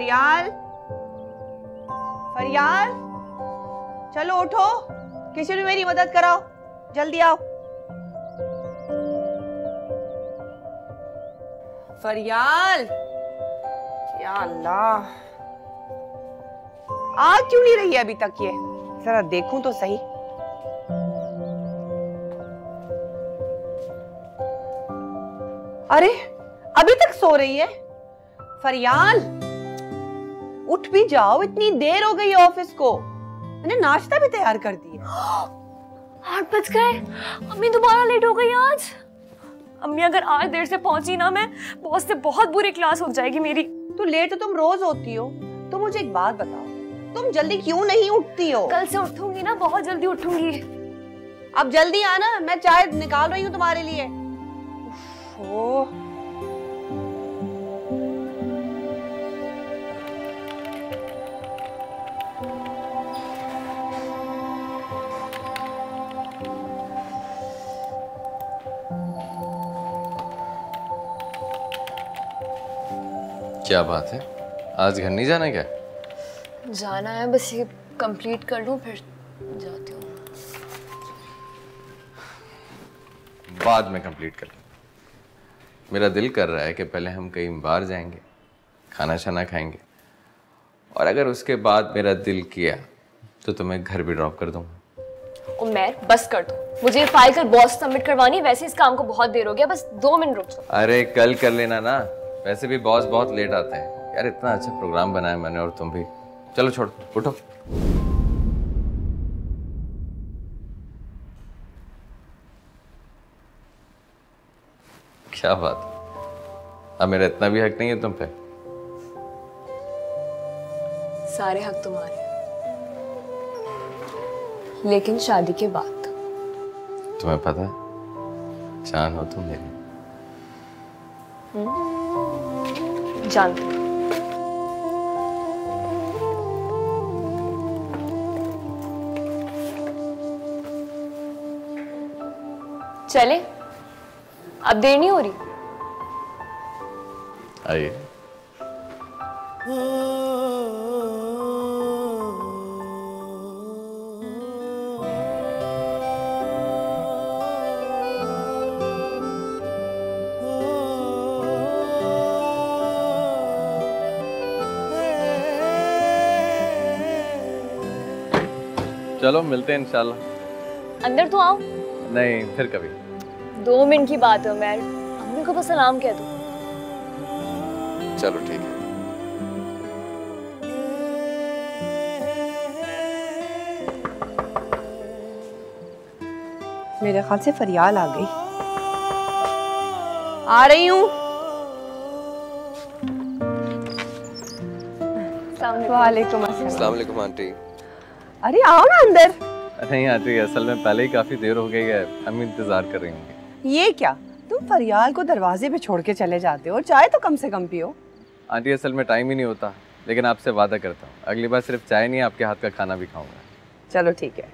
फरियाल, फरियाल, चलो उठो, किसी ने मेरी मदद कराओ, जल्दी आओ। फरियाल, या अल्लाह, आ क्यों नहीं रही है अभी तक ये? जरा देखूं तो सही। अरे अभी तक सो रही है? फरियाल, उठ भी जाओ, इतनी देर हो गई है ऑफिस को। मैंने नाश्ता भी तैयार कर दिया। 8 बज गए, अम्मी दोबारा लेट हो गई आज। अम्मी अगर आज देर से पहुंची ना, मैं बॉस से बहुत बुरी क्लास हो जाएगी मेरी। तो लेट तो तुम रोज होती हो, तो मुझे एक बात बताओ, तुम जल्दी क्यों नहीं उठती हो? कल से उठूंगी ना, बहुत जल्दी उठूंगी। अब जल्दी आना, मैं चाय निकाल रही हूँ तुम्हारे लिए। ओह, क्या बात है, आज घर नहीं जाना क्या? जाना है, बस ये कंप्लीट कर लूं फिर जाती हूँ। बाद में कंप्लीट कर लो। मेरा दिल कर रहा है कि पहले हम कहीं बाहर जाएंगे, खाना शाना खाएंगे, और अगर उसके बाद मेरा दिल किया तो तुम्हें घर भी ड्रॉप कर दूंगा। उमैर, बस कर दो, मुझे फाइल कल बॉस सबमिट करवानी। वैसे इस काम को बहुत देर हो गया, बस 2 मिनट रुक जाओ। अरे कल कर लेना ना, वैसे भी बॉस बहुत लेट आते हैं यार। इतना अच्छा प्रोग्राम बनाया मैंने, और तुम भी। चलो छोड़, उठो। क्या बात, अब मेरा इतना भी हक नहीं है तुम पे? सारे हक तुम्हारे, लेकिन शादी के बाद। तुम्हें पता है, जान हो तुम मेरी। जानती हूँ। चले, अब देर नहीं हो रही? आइए। चलो मिलते हैं इंशाल्लाह। अंदर तो आओ। नहीं, फिर कभी। 2 मिनट की बात है उमैर, अम्मी को बस सलाम कह दो। चलो ठीक है। मेरे ख्याल से फरियाल आ गई। आ रही हूँ। वालेकुम अस्सलाम। अस्सलाम वालेकुम आंटी। अरे आओ ना अंदर। नहीं आंटी, असल में पहले ही काफी देर हो गई है, अम्मी इंतजार कर रही होंगी। ये क्या, तुम फरियाल को दरवाजे पे छोड़ के चले जाते हो, और चाय तो कम से कम पियो। आंटी असल में टाइम ही नहीं होता, लेकिन आपसे वादा करता हूँ अगली बार सिर्फ चाय नहीं, आपके हाथ का खाना भी खाऊंगा। चलो ठीक है।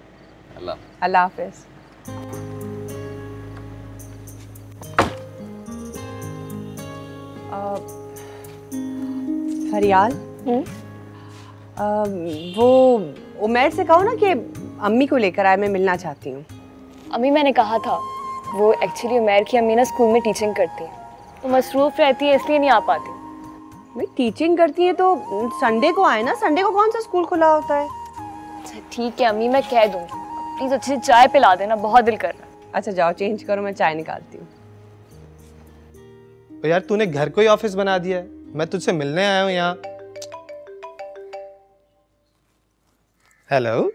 अल्लाह हाफिज। फरियाल, वो उमैर से कहो ना कि अम्मी को लेकर आए, मैं मिलना चाहती हूँ। अम्मी, मैंने कहा था, वो एक्चुअली उमैर की अम्मी ना स्कूल में टीचिंग करती है, तो मसरूफ रहती है, इसलिए नहीं आ पाती। भाई टीचिंग करती है तो संडे को आए ना, संडे को कौन सा स्कूल खुला होता है? अच्छा ठीक है अम्मी, मैं कह दूंगी, प्लीज अच्छी से चाय पिला देना, बहुत दिल कर रहा है। अच्छा जाओ चेंज करो, मैं चाय निकालती हूँ। तो यार तूने घर को ही ऑफिस बना दिया है, मैं तुझसे मिलने आया हूँ यहाँ। हेलो,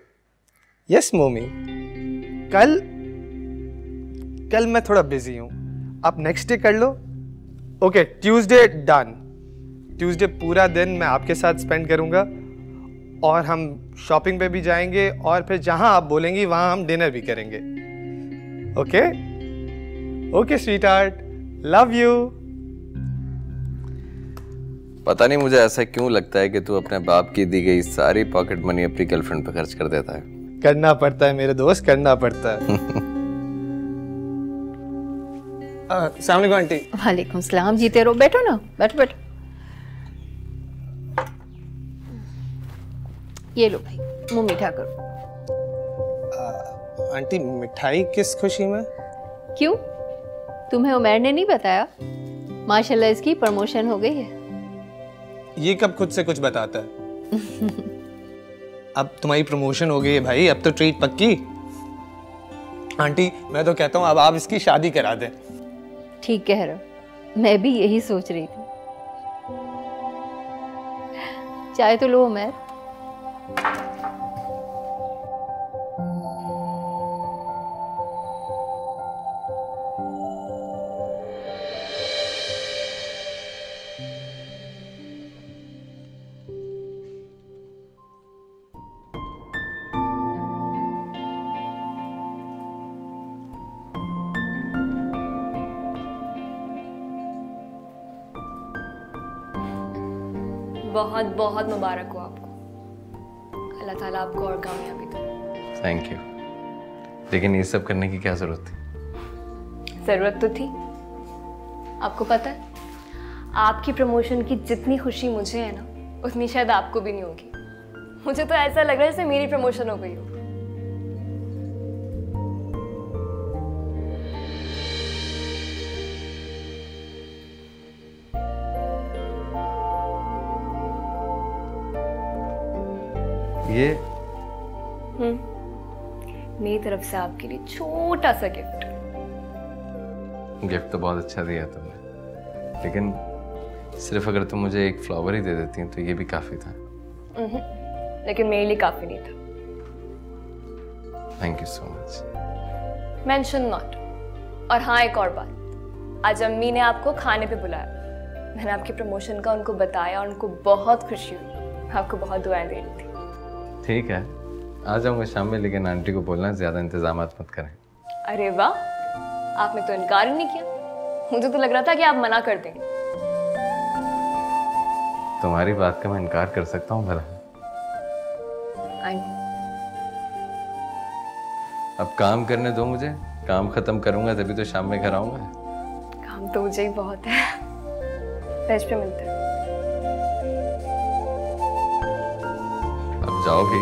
यस मोमी, कल मैं थोड़ा बिजी हूँ, आप नेक्स्ट डे कर लो। Okay, Tuesday done. ट्यूसडे पूरा दिन मैं आपके साथ स्पेंड करूँगा, और हम शॉपिंग पे भी जाएंगे, और फिर जहाँ आप बोलेंगी वहाँ हम डिनर भी करेंगे। Okay okay sweet heart, love you. पता नहीं मुझे ऐसा क्यों लगता है कि तू अपने बाप की दी गई सारी पॉकेट मनी अपनी गर्लफ्रेंड पे खर्च कर देता है। करना पड़ता है मेरे दोस्त, करना पड़ता है। अस्सलाम वालेकुम आंटी। वालेकुम सलाम, जीते रहो, बैठो ना, बैठो बैठो। ये लो भाई, मुंह मीठा करो। आंटी मिठाई किस खुशी में? क्यों, तुम्हें उमर ने नहीं बताया? माशाल्लाह इसकी प्रमोशन हो गई है। ये कब खुद से कुछ बताता है? अब तुम्हारी प्रमोशन हो गई है भाई, अब तो ट्रीट पक्की। आंटी मैं तो कहता हूँ अब आप इसकी शादी करा दें। ठीक कह रहे हो, मैं भी यही सोच रही थी। चाय तो लो उमर। बहुत बहुत मुबारक हो आपको। अल्लाह ताला आपको और कामयाबी दे। Thank you. लेकिन ये सब करने की क्या जरूरत थी? ज़रूरत तो थी। आपको पता है, आपकी प्रमोशन की जितनी खुशी मुझे है ना, उतनी शायद आपको भी नहीं होगी। मुझे तो ऐसा लग रहा है जैसे मेरी प्रमोशन हो गई हो। ये मेरी तरफ से आपके लिए छोटा सा गिफ्ट। गिफ्ट तो बहुत अच्छा दिया तुमने, लेकिन सिर्फ अगर तुम मुझे एक फ्लावर ही दे देती तो ये भी काफी था। लेकिन मेरे लिए काफी नहीं था। Thank you so much. Mention not. और हाँ, एक और बात, आज अम्मी ने आपको खाने पे बुलाया। मैंने आपकी प्रमोशन का उनको बताया और उनको बहुत खुशी हुई। आपको बहुत दुआएं दे रही थी। ठीक है, आ जाऊंगा शाम में, लेकिन आंटी को बोलना ज्यादा इंतजामात मत करें। अरे वाह, आपने तो इनकार ही नहीं किया। मुझे तो लग रहा था कि आप मना कर देंगे। तुम्हारी बात का मैं इनकार कर सकता हूँ भला? अब काम करने दो मुझे, काम खत्म करूंगा तभी तो शाम में घर आऊंगा। काम तो मुझे ही बहुत है। वेज पे मिलते हैं। अब जाओ भी।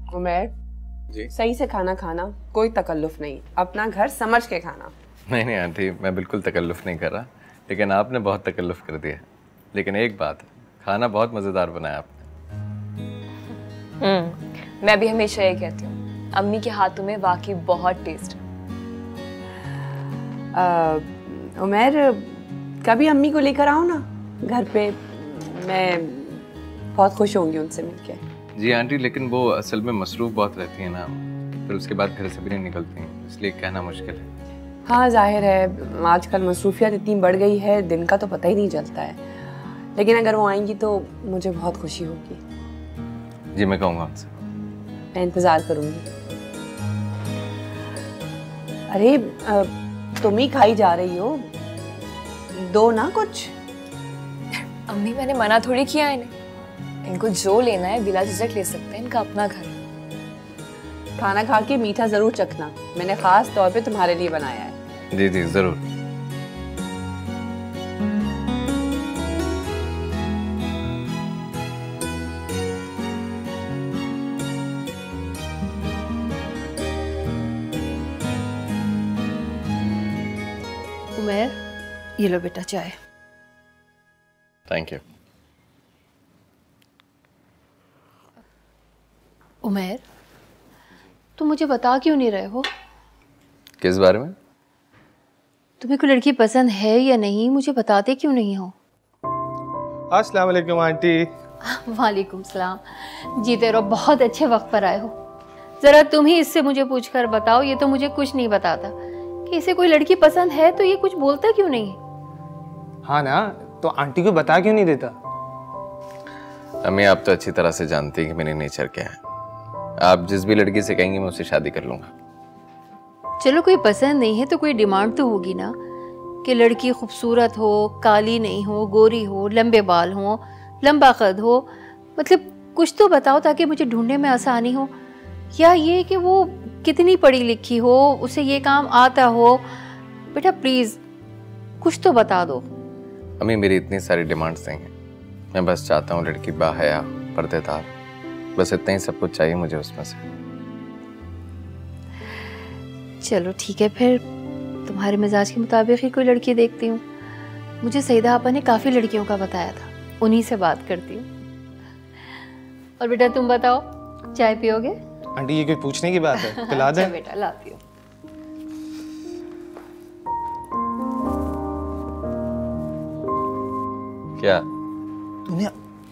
उमर जी? सही से खाना खाना, कोई तकल्लुफ नहीं, अपना घर समझ के खाना। नहीं आंटी, मैं बिल्कुल तकल्लुफ नहीं कर रहा, लेकिन आपने बहुत तकल्लुफ कर दिया। लेकिन एक बात है, खाना बहुत मज़ेदार बनाया आपने। मैं भी हमेशा ये कहती हूँ, अम्मी के हाथों में वाकई बहुत टेस्ट है। उमर कभी अम्मी को लेकर आओ ना घर पे, मैं बहुत खुश होंगी उनसे मिलके। जी आंटी, लेकिन वो असल में मसरूफ़ बहुत रहती है ना, फिर उसके बाद घर से भी नहीं निकलती हैं, इसलिए कहना मुश्किल है। हाँ जाहिर है, आजकल मसरूफियत इतनी बढ़ गई है, दिन का तो पता ही नहीं चलता है। लेकिन अगर वो आएंगी तो मुझे बहुत खुशी होगी। जी मैं कहूँगा उनसे। मैं इंतज़ार करूँगी। अरे तुम ही खाई जा रही हो, दो ना कुछ। अम्मी मैंने मना थोड़ी किया है इन्हें, इनको जो लेना है बिला झिझक ले सकते हैं, इनका अपना घर है। खाना खा के मीठा जरूर चखना, मैंने खास तौर पे तुम्हारे लिए बनाया है। जी जी जरूर। उमर, ये लो बेटा चाय। Thank you. उमर, तुम मुझे बता क्यों नहीं रहे हो? किस बारे में? तुम्हें कोई लड़की पसंद है या नहीं, मुझे बताते क्यों नहीं हो? अस्सलाम वालेकुम आंटी। वालेकुम सलाम। जीते रहो, बहुत अच्छे वक्त पर आए हो। ज़रा तुम ही इससे मुझे पूछकर बताओ, ये तो मुझे कुछ नहीं बताता कि इसे कोई लड़की पसंद है तो ये कुछ बोलता क्यों नहीं है? हाँ ना, तो आंटी को बता क्यों नहीं देता? अम्मी आप तो अच्छी तरह से जानती हैं कि मेरी नेचर क्या है। आप जिस भी लड़की से कहेंगी मैं उससे शादी कर लूंगा। चलो कोई पसंद नहीं है तो कोई डिमांड तो होगी ना कि लड़की खूबसूरत हो, काली नहीं हो, गोरी हो, लंबे बाल हो, लंबा कद हो, मतलब कुछ तो बताओ ताकि मुझे ढूंढने में आसानी हो। या ये कि वो कितनी पढ़ी लिखी हो, उसे ये काम आता हो। बेटा प्लीज़ कुछ तो बता दो। अम्मी मेरी इतनी सारी डिमांड्स नहीं हैं, मैं बस चाहता हूँ लड़की बाहया, पर्देदार, बस इतना ही सब कुछ चाहिए मुझे उसमें से। चलो ठीक है, फिर तुम्हारे मिजाज के मुताबिक ही कोई लड़की देखती हूँ। मुझे सईदा आपा ने काफ़ी लड़कियों का बताया था, उन्हीं से बात करती हूँ। और बेटा तुम बताओ, चाय पियोगे? आंटी ये कोई पूछने की बात है, पिला दें? अच्छा बेटा लाती हूँ। क्या तूने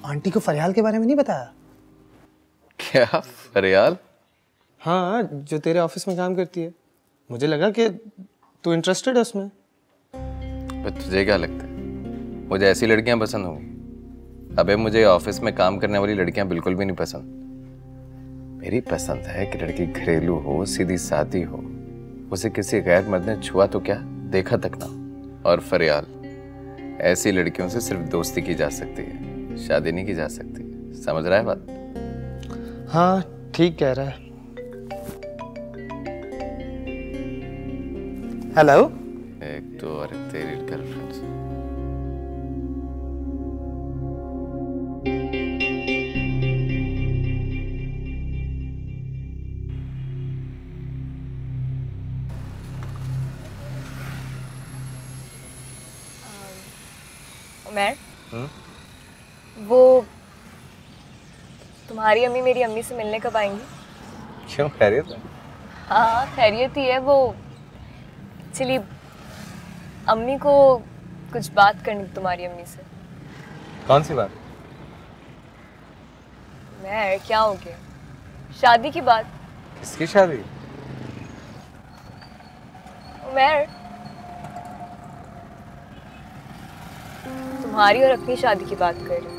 आंटी को फरियाल के बारे में नहीं बताया? क्या फरियाल? हाँ, जो तेरे ऑफिस में काम करती है। मुझे लगा कि तू इंटरेस्टेड है उसमें। पर तुझे क्या लगता है मुझे ऐसी लड़कियां पसंद होंगी? अबे मुझे ऑफिस में काम करने वाली लड़कियां बिल्कुल भी नहीं पसंद। मेरी पसंद है कि लड़की घरेलू हो, सीधी सादी हो, उसे किसी गैर मर्द ने छुआ तो क्या, देखा तक ना। और फरियाल, ऐसी लड़कियों से सिर्फ दोस्ती की जा सकती है, शादी नहीं की जा सकती। समझ रहा है बात? हाँ ठीक कह रहा है। हेलो। एक तो और एक तेरी गर्लफ्रेंड। उमैर, वो तुम्हारी अम्मी मेरी अम्मी से मिलने कब आएंगी? क्यों, खैरियत है? हाँ खैरियत ही है। वो एक्चुअली अम्मी को कुछ बात करनी थी तुम्हारी अम्मी से। कौन सी बात? मैं क्या हो गया? शादी की बात। किसकी शादी? उमैर, तुम्हारी और अपनी शादी की बात कर रही हूँ।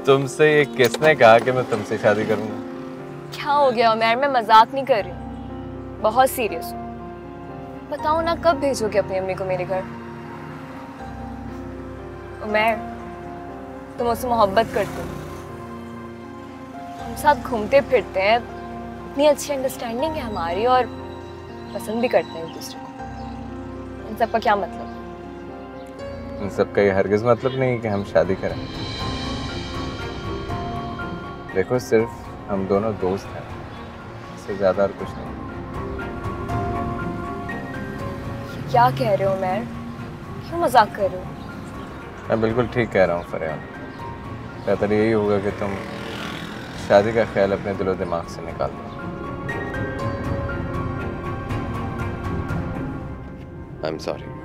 तुमसे ये किसने कहा कि मैं तुमसे शादी करूंगा? क्या हो गया उमैर, मैं मजाक नहीं कर रही, बहुत सीरियस हूँ। बताओ ना कब भेजोगे अपनी अम्मी को मेरे घर? उमैर, तुम उससे मोहब्बत करते हो, हम साथ घूमते फिरते हैं, इतनी अच्छी अंडरस्टैंडिंग है हमारी और पसंद भी करते हैं एक दूसरे को। इन सब का क्या मतलब? इन सब का ये हरगिज मतलब नहीं कि हम शादी करें। देखो सिर्फ हम दोनों दोस्त हैं, इससे ज्यादा और कुछ नहीं। क्या कह रहे हो उमैर? क्यों मजाक कर रहे हो? मैं बिल्कुल ठीक कह रहा हूँ फरियाल। बेहतर यही होगा कि तुम शादी का ख्याल अपने दिलो दिमाग से निकाल दो। I am sorry.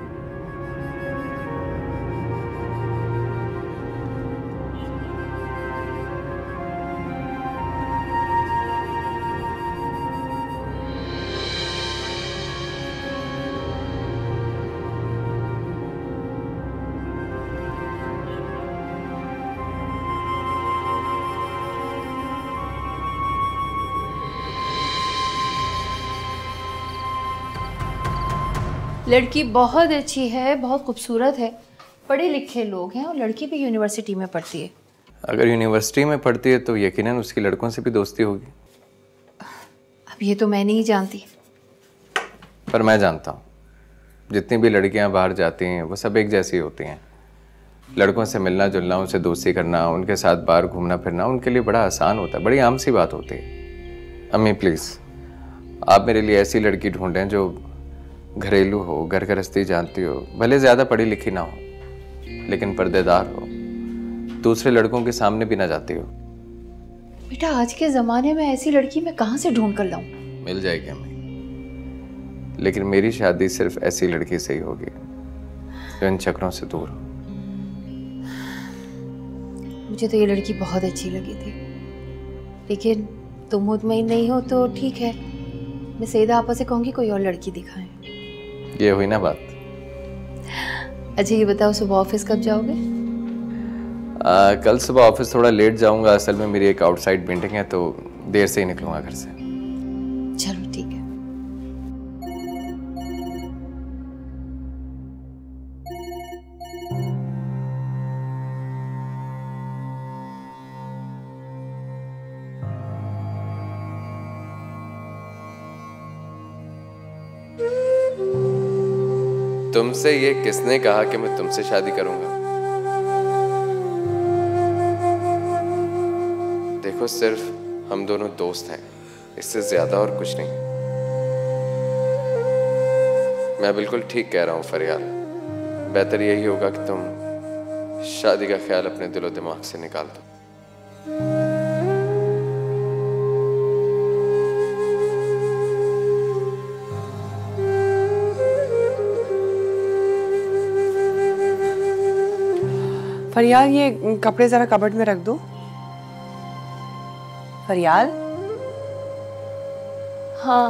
लड़की बहुत अच्छी है, बहुत खूबसूरत है, पढ़े लिखे लोग हैं और लड़की भी यूनिवर्सिटी में पढ़ती है। अगर यूनिवर्सिटी में पढ़ती है तो यकीनन उसकी लड़कों से भी दोस्ती होगी। अब ये तो मैं नहीं जानती, पर मैं जानता हूँ जितनी भी लड़कियाँ बाहर जाती हैं वो सब एक जैसी होती हैं। लड़कों से मिलना जुलना, उनसे दोस्ती करना, उनके साथ बाहर घूमना फिरना उनके लिए बड़ा आसान होता है, बड़ी आम सी बात होती है। अम्मी प्लीज़ आप मेरे लिए ऐसी लड़की ढूंढें जो घरेलू हो, घर गृहस्थी जानती हो, भले ज़्यादा पढ़ी लिखी ना हो लेकिन पर्देदार हो, दूसरे लड़कों के सामने भी ना जाती हो। बेटा आज के ज़माने में ऐसी लड़की मैं कहाँ से ढूंढ कर लाऊं? मिल जाएगी अम्मी, लेकिन मेरी शादी सिर्फ ऐसी लड़की से ही होगी जो इन चक्रों से दूर हो। मुझे तो ये लड़की बहुत अच्छी लगी थी, लेकिन तुम मुतमईन नहीं हो तो ठीक है, मैं सईदा आपा से कहूँगी कोई और लड़की दिखाएं। ये हुई ना बात। अच्छा ये बताओ सुबह ऑफिस कब जाओगे? कल सुबह ऑफिस थोड़ा लेट जाऊंगा, असल में मेरी एक आउटसाइड मीटिंग है तो देर से ही निकलूंगा घर से। चलो ठीक है। तुमसे ये किसने कहा कि मैं तुमसे शादी करूंगा? देखो सिर्फ हम दोनों दोस्त हैं, इससे ज्यादा और कुछ नहीं। मैं बिल्कुल ठीक कह रहा हूं फरियाल, बेहतर यही होगा कि तुम शादी का ख्याल अपने दिलो दिमाग से निकाल दो। फरियाल ये कपड़े जरा कबर्ड में रख दो। फरियाल। हाँ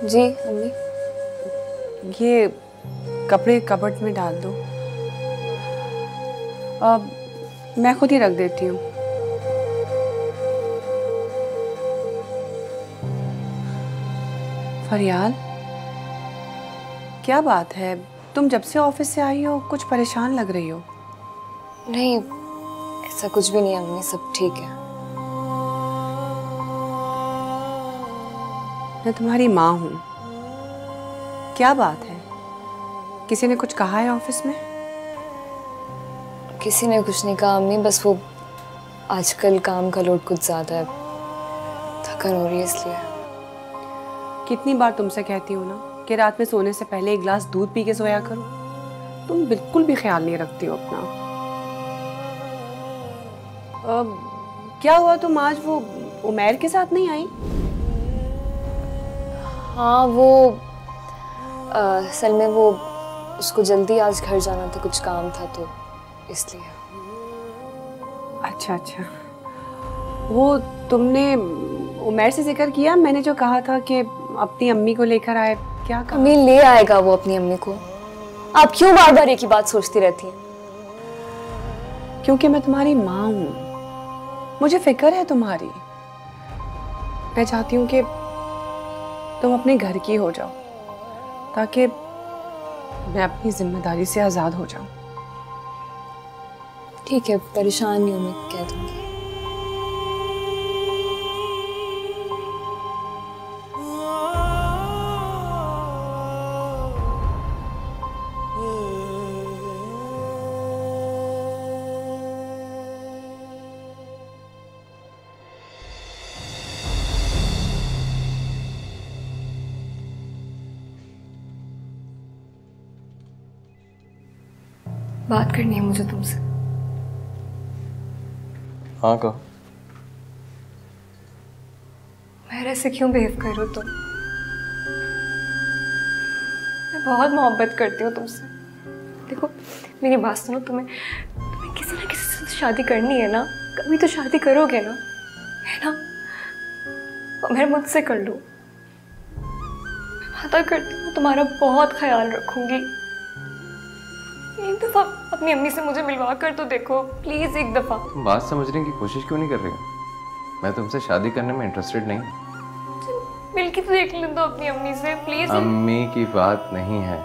जी अम्मी। ये कपड़े कबर्ड में डाल दो। अब मैं खुद ही रख देती हूँ। फरियाल क्या बात है, तुम जब से ऑफिस से आई हो कुछ परेशान लग रही हो। नहीं ऐसा कुछ भी नहीं अम्मी, सब ठीक है। मैं तुम्हारी माँ हूँ। क्या बात है, किसी ने कुछ कहा है ऑफिस में? किसी ने कुछ नहीं कहा अम्मी, बस वो आजकल काम का लोड कुछ ज्यादा है, थकान हो रही है इसलिए। कितनी बार तुमसे कहती हूँ ना कि रात में सोने से पहले एक गिलास दूध पी के सोया करो। तुम बिल्कुल भी ख्याल नहीं रखती हो अपना। क्या हुआ, तुम आज वो उमैर के साथ नहीं आई? हाँ वो असल में वो उसको जल्दी आज घर जाना था, कुछ काम था तो इसलिए। अच्छा अच्छा, वो तुमने उमैर से जिक्र किया मैंने जो कहा था कि अपनी अम्मी को लेकर आए? क्या कहा? अम्मी ले आएगा वो अपनी अम्मी को। आप क्यों बार बार एक ही बात सोचती रहती हैं? क्योंकि मैं तुम्हारी माँ हूँ, मुझे फिक्र है तुम्हारी। मैं चाहती हूँ कि तुम अपने घर की हो जाओ ताकि मैं अपनी जिम्मेदारी से आजाद हो जाऊं। ठीक है, परेशान नहीं हूँ, मैं कह दूंगी। बात करनी है मुझे तुमसे। हाँ कहो। मैं ऐसे क्यों बिहेव कर रही हो तुम? मैं बहुत मोहब्बत करती हूँ तुमसे। देखो मेरी बात सुनो, तुम्हें किसी ना किसी से शादी करनी है ना, कभी तो शादी करोगे ना, है ना? मैं मुझसे कर लो। मैं वादा करती हूँ तुम्हारा बहुत ख्याल रखूंगी। एक दफा अपनी अम्मी से मुझे मिलवा कर तो देखो प्लीज, एक दफा। तुम बात समझने की कोशिश क्यों नहीं कर रही हो? मैं तुमसे शादी करने में इंटरेस्टेड नहीं। मिल के तो देख लें दो अपनी अम्मी से प्लीज। अम्मी की बात नहीं है,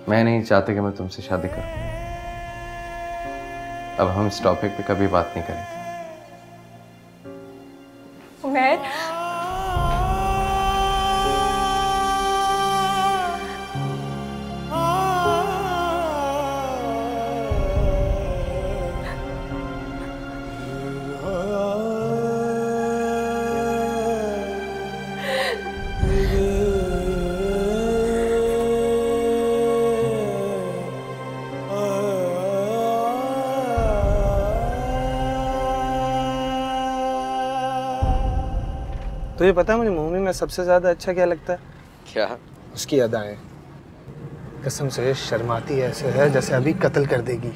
मैं नहीं चाहता कि मैं तुमसे शादी करूं। अब हम इस टॉपिक पे कभी बात नहीं करेंगे। मैं तो ये पता है मुझे मूवी में सबसे ज्यादा अच्छा क्या लगता है? क्या? उसकी अदाएं। कसम से शर्माती ऐसे है जैसे अभी कत्ल कर देगी।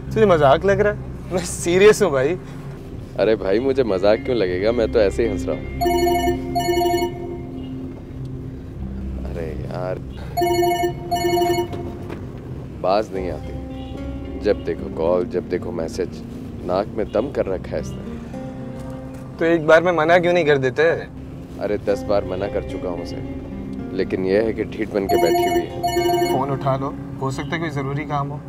तुझे मजाक लग रहा है? मैं सीरियस हूँ भाई। अरे भाई मुझे मजाक क्यों लगेगा, मैं तो ऐसे ही हंस रहा हूँ। अरे यार बाज नहीं आती, जब देखो कॉल जब देखो मैसेज, नाक में दम कर रखा है इसने। तो एक बार में मना क्यों नहीं कर देते? अरे 10 बार मना कर चुका हूँ उसे, लेकिन यह है कि ढीठ बन के बैठी हुई है। फोन उठा लो, हो सकता है कोई जरूरी काम हो।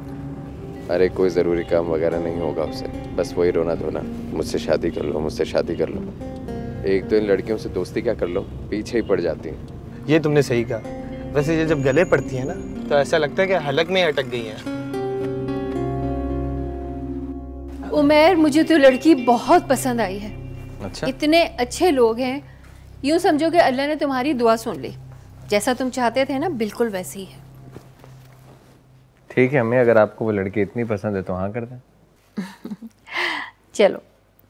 अरे कोई ज़रूरी काम वगैरह नहीं होगा उसे, बस वही रोना धोना, मुझसे शादी कर लो मुझसे शादी कर लो। एक तो इन लड़कियों से दोस्ती क्या कर लो, पीछे ही पड़ जाती हैं। ये तुमने सही कहा। वैसे ये जब गले पड़ती है ना तो ऐसा लगता है कि हलक में अटक गई है। उमैर, मुझे तो लड़की बहुत पसंद आई है। अच्छा? इतने अच्छे लोग हैं, यूँ समझो कि अल्लाह ने तुम्हारी दुआ सुन ली। जैसा तुम चाहते थे ना बिल्कुल वैसे ही है। ठीक है अम्मी, अगर आपको वो लड़की इतनी पसंद है तो हाँ कर दें। चलो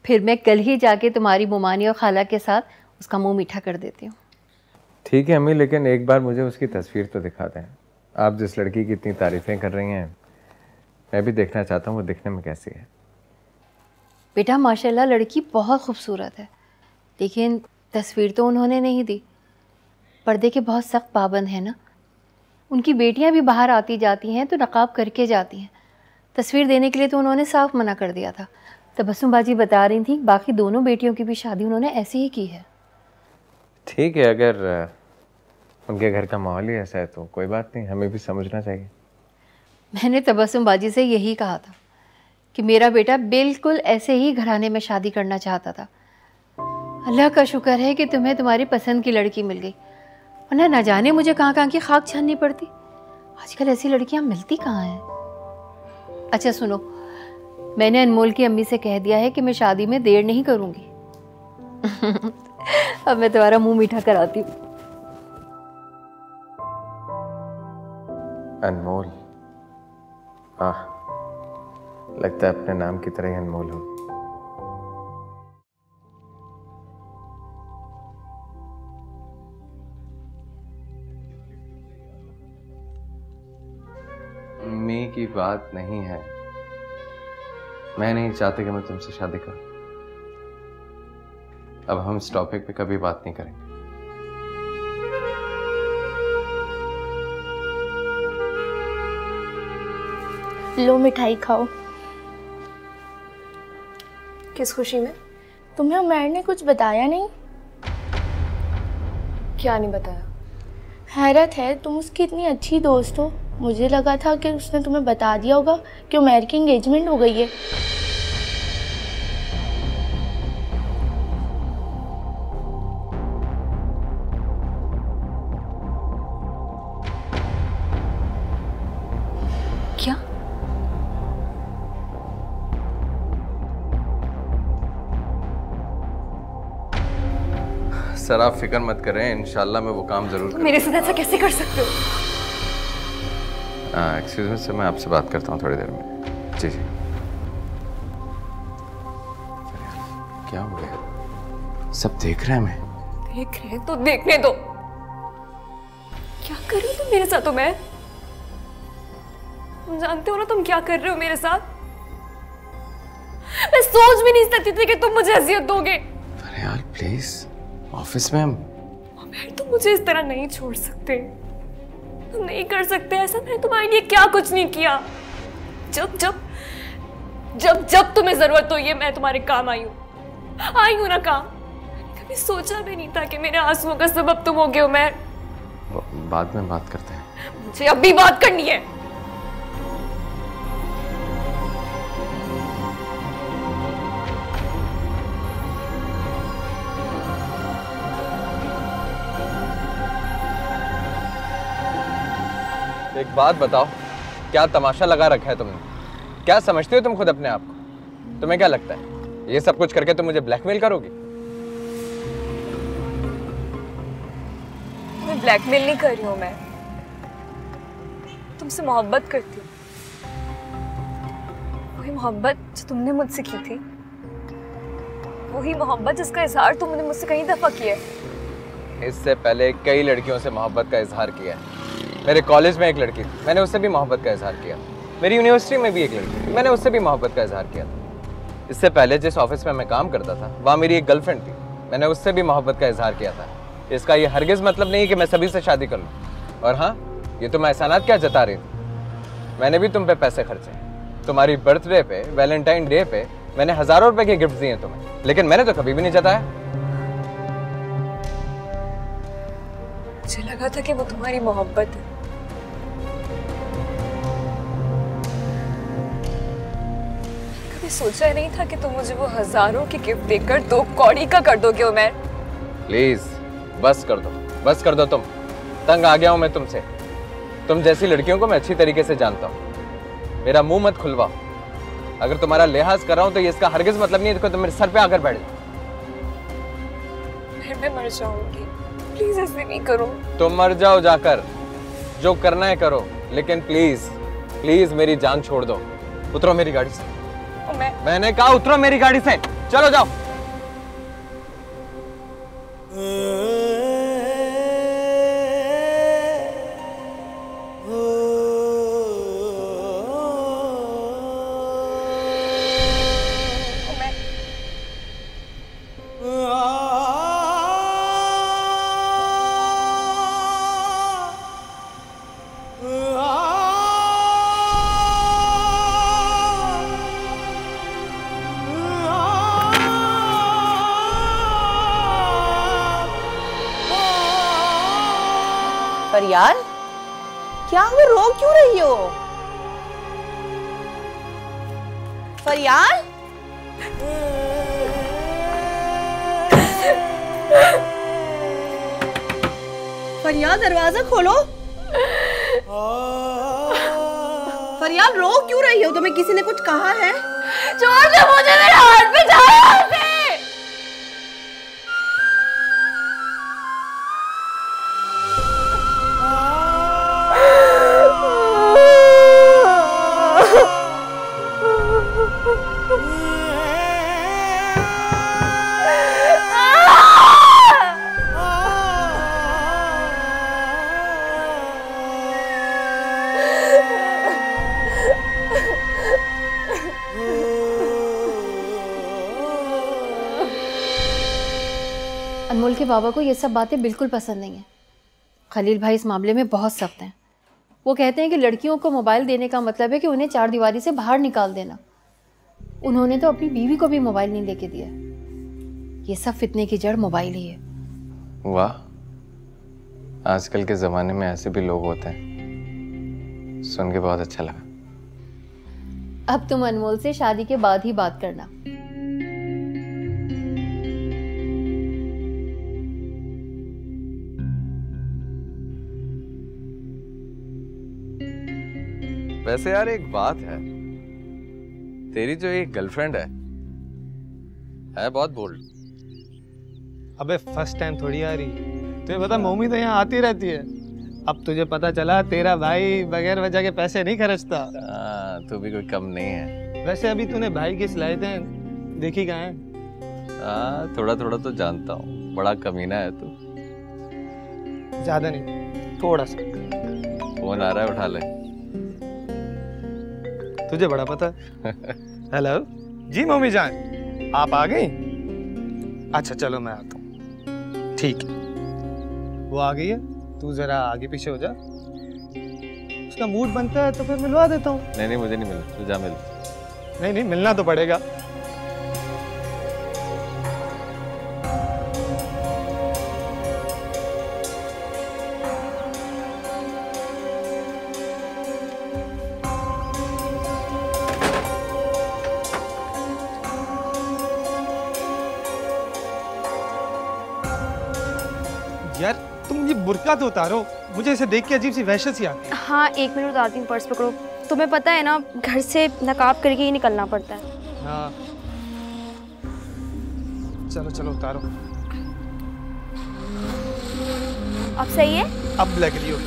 फिर मैं कल ही जाके तुम्हारी मुमानी और खाला के साथ उसका मुंह मीठा कर देती हूँ। ठीक है अम्मी, लेकिन एक बार मुझे उसकी तस्वीर तो दिखा दें। आप जिस लड़की की इतनी तारीफ़ें कर रही हैं, मैं भी देखना चाहता हूँ वो दिखने में कैसी है। बेटा माशाल्लाह लड़की बहुत खूबसूरत है, लेकिन तस्वीर तो उन्होंने नहीं दी। पर्दे के बहुत सख्त पाबंद है ना। उनकी बेटियां भी बाहर आती जाती हैं तो नकाब करके जाती हैं। तस्वीर देने के लिए तो उन्होंने साफ मना कर दिया था। तबस्सुम बाजी बता रही थी बाकी दोनों बेटियों की भी शादी उन्होंने ऐसे ही की है। ठीक है, अगर उनके घर का माहौल ही ऐसा है तो कोई बात नहीं, हमें भी समझना चाहिए। मैंने तबस्सुम बाजी से यही कहा था कि मेरा बेटा बिल्कुल ऐसे ही घराने में शादी करना चाहता था। अल्लाह का शुक्र है कि तुम्हें तुम्हारी पसंद की लड़की मिल गई, वरना ना जाने मुझे कहाँ की खाक छाननी पड़ती। आजकल ऐसी लड़कियाँ मिलती कहाँ हैं। अच्छा सुनो, मैंने अनमोल की अम्मी से कह दिया है कि मैं शादी में देर नहीं करूँगी। अब मैं तुम्हारा मुंह मीठा कराती हूँ। अनमोल, लगता है अपने नाम की तरह ही अनमोल हो। अम्मी की बात नहीं है, मैं नहीं चाहती कि मैं तुमसे शादी करूं। अब हम इस टॉपिक पे कभी बात नहीं करेंगे। लो मिठाई खाओ। किस खुशी में? तुम्हें उमैर ने कुछ बताया नहीं? क्या नहीं बताया? हैरत है, तुम उसकी इतनी अच्छी दोस्त हो। मुझे लगा था कि उसने तुम्हें बता दिया होगा कि उमैर की एंगेजमेंट हो गई है। क्या? सर आप फिक्र मत करें, इंशाल्लाह मैं वो काम जरूर करूंगा। मेरे साथ ऐसा कैसे कर सकते हो? एक्सक्यूज मी सर, मैं आपसे बात करता हूँ थोड़ी देर में। जी जी। क्या हो गया? सब देख रहे हैं हमें। देख रहे तो देखने दो। क्या कर रहे हो तुम मेरे साथ? मैं तुम जानते हो ना तुम क्या कर रहे हो मेरे साथ? मैं सोच भी नहीं सकती थी कि तुम मुझे अजियत दोगे। अरे यार प्लीज, ऑफिस में हम। तुम मुझे इस तरह नहीं छोड़ सकते, तुम नहीं कर सकते ऐसा। मैंने तुम्हारे लिए क्या कुछ नहीं किया। जब जब जब जब तुम्हें जरूरत हो ये मैं तुम्हारे काम आई हूँ ना काम। कभी सोचा भी नहीं था कि मेरे आंसुओं का सबब तुम होगे उमैर। बाद में बात करते हैं। मुझे अब भी बात करनी है। एक बात बताओ, क्या तमाशा लगा रखा है तुमने? क्या समझते हो तुम खुद अपने आप को? तुम्हें क्या लगता है ये सब कुछ करके तुम मुझे ब्लैकमेल करोगी? मैं ब्लैकमेल नहीं कर रही हूँ, मैं तुमसे मोहब्बत करती हूँ। वही मोहब्बत जो तुमने मुझसे की थी, वही मोहब्बत जिसका इजहार तुमने मुझसे कई दफा किया है। इससे पहले कई लड़कियों से मोहब्बत का इजहार किया है। मेरे कॉलेज में एक लड़की थी, मैंने उससे भी मोहब्बत का इजहार किया। मेरी यूनिवर्सिटी में भी एक लड़की थी, मैंने उससे भी मोहब्बत का इजहार किया था। इससे पहले जिस ऑफिस में मैं काम करता था वहाँ मेरी एक गर्लफ्रेंड थी, मैंने उससे भी मोहब्बत का इजहार किया था। इसका ये हरगिज़ मतलब नहीं कि मैं सभी से शादी कर लूँ। और हाँ, ये तुम एहसानात क्या जता रही थी, मैंने भी तुम पे पैसे खर्चे। तुम्हारी बर्थडे पे, वैलेंटाइन डे पे मैंने हज़ारों रुपए के गिफ्ट दिए तुम्हें, लेकिन मैंने तो कभी भी नहीं जताया। मुझे लगा था कि वो तुम्हारी मोहब्बत है। कभी सोचा ही नहीं था कि तुम मुझे वो हजारों के गिफ्ट देकर 2 कौड़ी का कर दोगे उमर। प्लीज बस कर दो, बस कर दो। तुम तंग आ गया हूं मैं तुमसे। तुम जैसी लड़कियों को मैं अच्छी तरीके से जानता हूँ। मेरा मुंह मत खुलवाओ। अगर तुम्हारा लिहाज कर रहा हूं तो ये इसका हरगिज मतलब नहीं है कि तुम मेरे सर पे आकर बैठ जाओ। मैं मर जाऊंगी, प्लीज ऐसे नहीं करो। तुम मर जाओ जाकर, जो करना है करो, लेकिन प्लीज प्लीज मेरी जान छोड़ दो। उतरो मेरी गाड़ी से। मैंने कहा उतरो मेरी गाड़ी से, चलो जाओ। फरियाल, क्या वो रो क्यों रही हो? फरियाल, फरियाल दरवाजा खोलो। फरियाल रो क्यों रही हो? तुम्हें किसी ने कुछ कहा है? छोड़ दो मुझे, मेरे हाथ पे जाओ। अनमोल के बाबा को ये सब बातें बिल्कुल पसंद नहीं है। खलील भाई इस मामले में बहुत सख्त हैं। वो कहते हैं कि लड़कियों को मोबाइल देने का मतलब है कि उन्हें 4 दीवारी से बाहर निकाल देना। उन्होंने तो अपनी बीवी को भी मोबाइल नहीं लेके दिया। ये सब फितने की जड़ मोबाइल ही है। वाह, आजकल के ज़माने में ऐसे भी लोग होते हैं। सुन के बहुत अच्छा लगा। अब तुम अनमोल से शादी के बाद ही बात करना। वैसे यार एक बात है, तेरी जो एक गर्लफ्रेंड है बहुत बोल्ड। अबे फर्स्ट टाइम थोड़ी आ रही, तुझे पता मम्मी तो यहाँ आती रहती है। अब तुझे पता चला तेरा भाई बगैर वजह के पैसे नहीं खर्चता। तू भी कोई कम नहीं है। वैसे अभी तूने भाई की सलाहियतें देखी कहाँ है? थोड़ा थोड़ा तो जानता हूँ, बड़ा कमीना है तू। ज्यादा नहीं, थोड़ा सा। फोन आ रहा है, उठा ले। तुझे बड़ा पता है। हेलो जी मम्मी जान, आप आ गई? अच्छा चलो मैं आता हूँ। ठीक है, वो आ गई है, तू जरा आगे पीछे हो जा। उसका मूड बनता है तो फिर मिलवा देता हूँ। नहीं मुझे नहीं मिलना, तू जा मिल। नहीं मिलना तो पड़ेगा। यार तुम ये बुर्का तो उतारो, मुझे इसे देख के अजीब सी वहशत सी आती है। हाँ 1 मिनट उतारती हूँ, पर्स पकड़ो। तुम्हें पता है ना, घर से नकाब करके ही निकलना पड़ता है। हाँ चलो चलो उतारो। अब सही है? अब लग रही हो।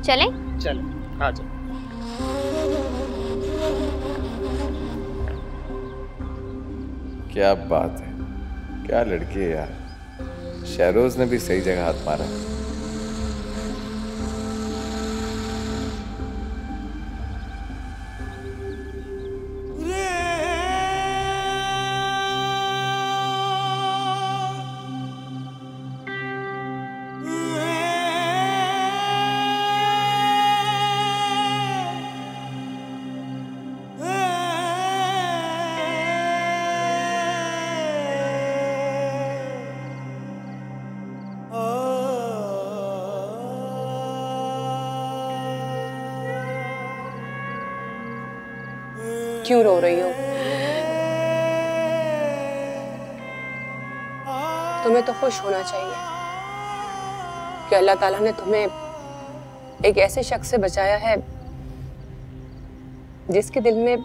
चलें? चलो आ जाओ। क्या बात है, क्या लड़की है यार, शहरोज ने भी सही जगह हाथ मारा। क्यों रो रही हो? तुम्हें तो खुश होना चाहिए कि अल्लाह ताला ने तुम्हें एक ऐसे शख्स से बचाया है जिसके दिल में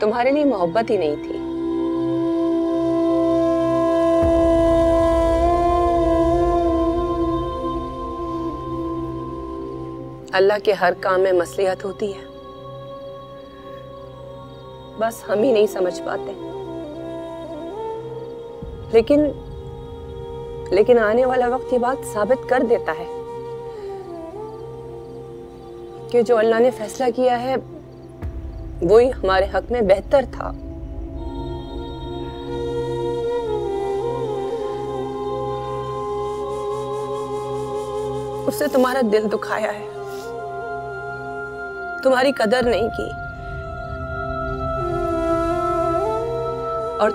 तुम्हारे लिए मोहब्बत ही नहीं थी। अल्लाह के हर काम में मसलिहत होती है, बस हम ही नहीं समझ पाते। लेकिन आने वाला वक्त ये बात साबित कर देता है कि जो अल्लाह ने फैसला किया है वो ही हमारे हक में बेहतर था। उसने तुम्हारा दिल दुखाया है, तुम्हारी कदर नहीं की, और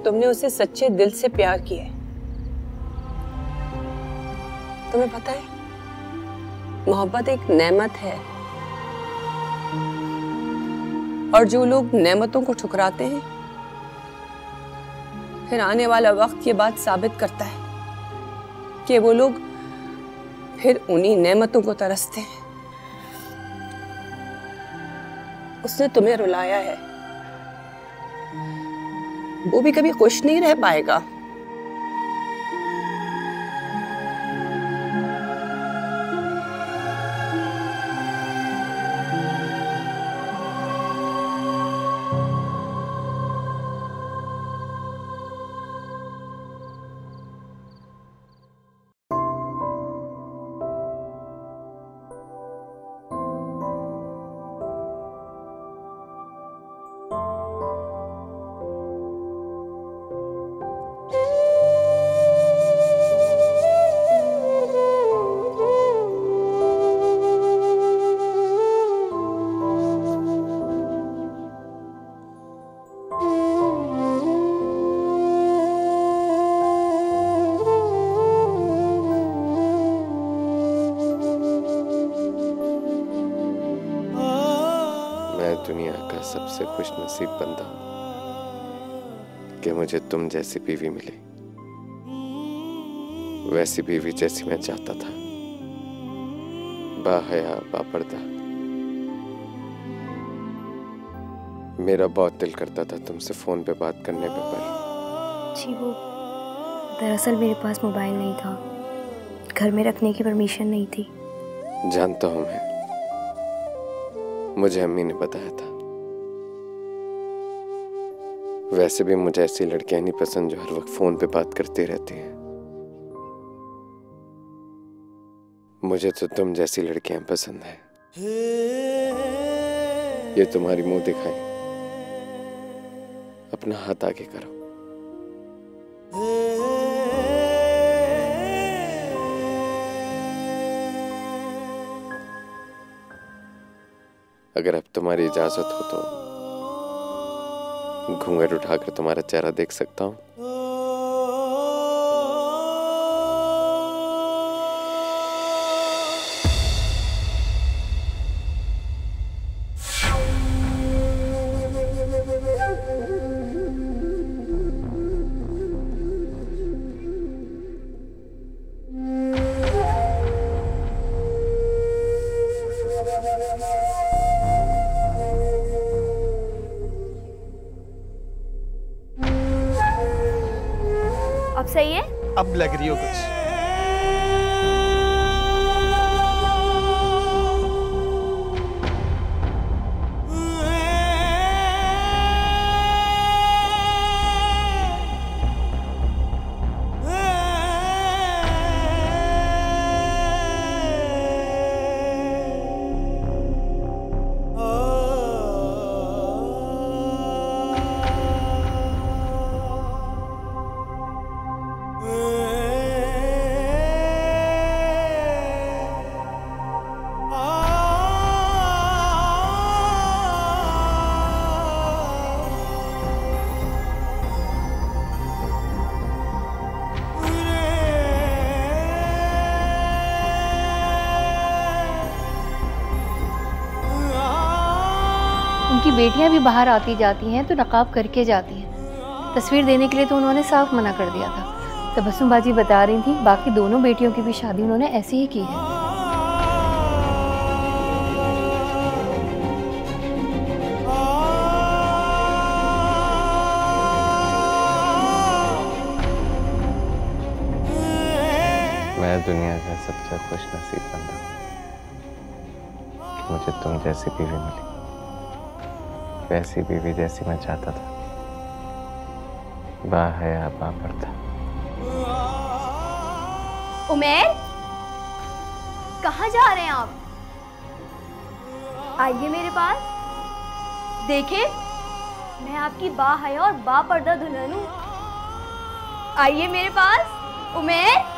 तुमने उसे सच्चे दिल से प्यार किया है। तुम्हें पता है, मोहब्बत एक नेमत है, और जो लोग नेमतों को ठुकराते हैं, फिर आने वाला वक्त ये बात साबित करता है कि वो लोग फिर उन्हीं नेमतों को तरसते हैं। उसने तुम्हें रुलाया है, वो भी कभी खुश नहीं रह पाएगा। दुनिया का सबसे खुशनसीब बंदा हूं कि मुझे तुम जैसी बीवी मिली, वैसी बीवी जैसी मैं चाहता था, बाहया बापर्दा। मेरा बहुत दिल करता था तुमसे फोन पे बात करने पे, पर जी वो दरअसल मेरे पास मोबाइल नहीं था, घर में रखने की परमिशन नहीं थी। जानता हूं मैं, मुझे अम्मी ने बताया था। वैसे भी मुझे ऐसी लड़कियां नहीं पसंद जो हर वक्त फोन पे बात करती रहती हैं। मुझे तो तुम जैसी लड़कियां पसंद है। ये तुम्हारी मुंह दिखाई, अपना हाथ आगे करो। अगर अब तुम्हारी इजाजत हो तो घूंघट उठाकर तुम्हारा चेहरा देख सकता हूं? अब सही है? अब लग रही हो कुछ। बेटियां भी बाहर आती जाती हैं तो नकाब करके जाती हैं। तस्वीर देने के लिए तो उन्होंने साफ मना कर दिया था। तबस्सुम बाजी बता रही थी बाकी दोनों बेटियों की भी शादी उन्होंने ऐसे ही की है। मैं दुनिया का सबसे खुश नसीब बंदा हूँ कि मुझे तुम जैसी बीवी मिली, वैसी बीवी जैसी मैं चाहता था, बाहया बापर्दा। उमैर, कहाँ जा रहे हैं आप? आइए मेरे पास, देखिए मैं आपकी बाहया और बापर्दा दुल्हन हूँ। आइए मेरे पास उमैर।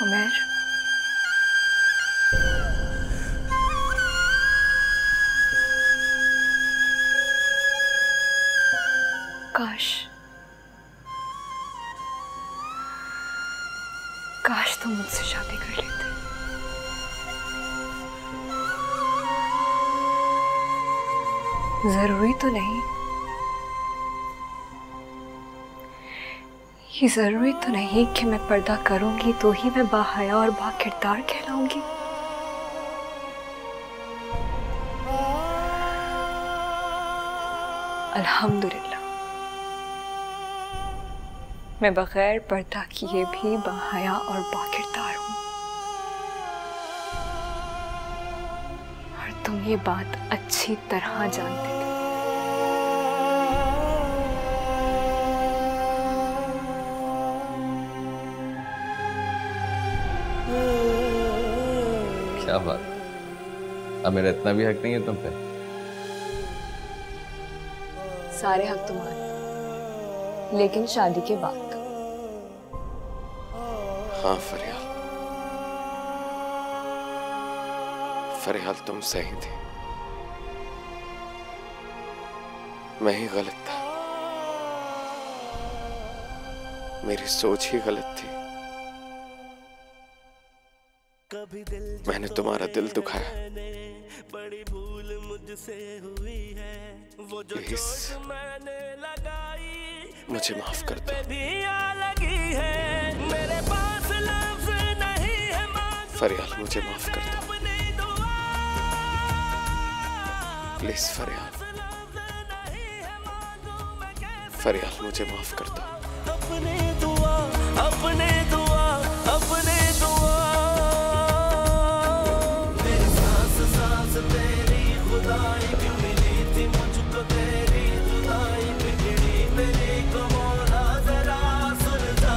उमैर, काश तुम मुझसे शादी कर लेते। जरूरी तो नहीं, ये जरूरी तो नहीं कि मैं पर्दा करूंगी तो ही मैं बाहया और बाकिरदार कहलाऊंगी। अल्हम्दुलिल्लाह, मैं बगैर पर्दा किए भी बाहया और बाकिरदार हूं। और तुम ये बात अच्छी तरह जानते थे। क्या बात, अब मेरा इतना भी हक नहीं है तुम पे? सारे हक तुम्हारे, लेकिन शादी के बाद। हाँ फरियाल, फरियाल तुम सही थी, मैं ही गलत था, मेरी सोच ही गलत थी। मैंने तुम्हारा दिल दुखाया, प्लीज मुझे माफ कर दो। फरियाल मुझे माफ कर दो प्लीज। फरियाल, फरियाल मुझे माफ कर दो। अपने दुआ, अपने दुआ, अपने दुआ। मेरी सांस सांस तेरी खुदाई भी मिली थी मुझको, तेरी जुदाई बिगड़ी मेरी को मौला जरा सुन जा।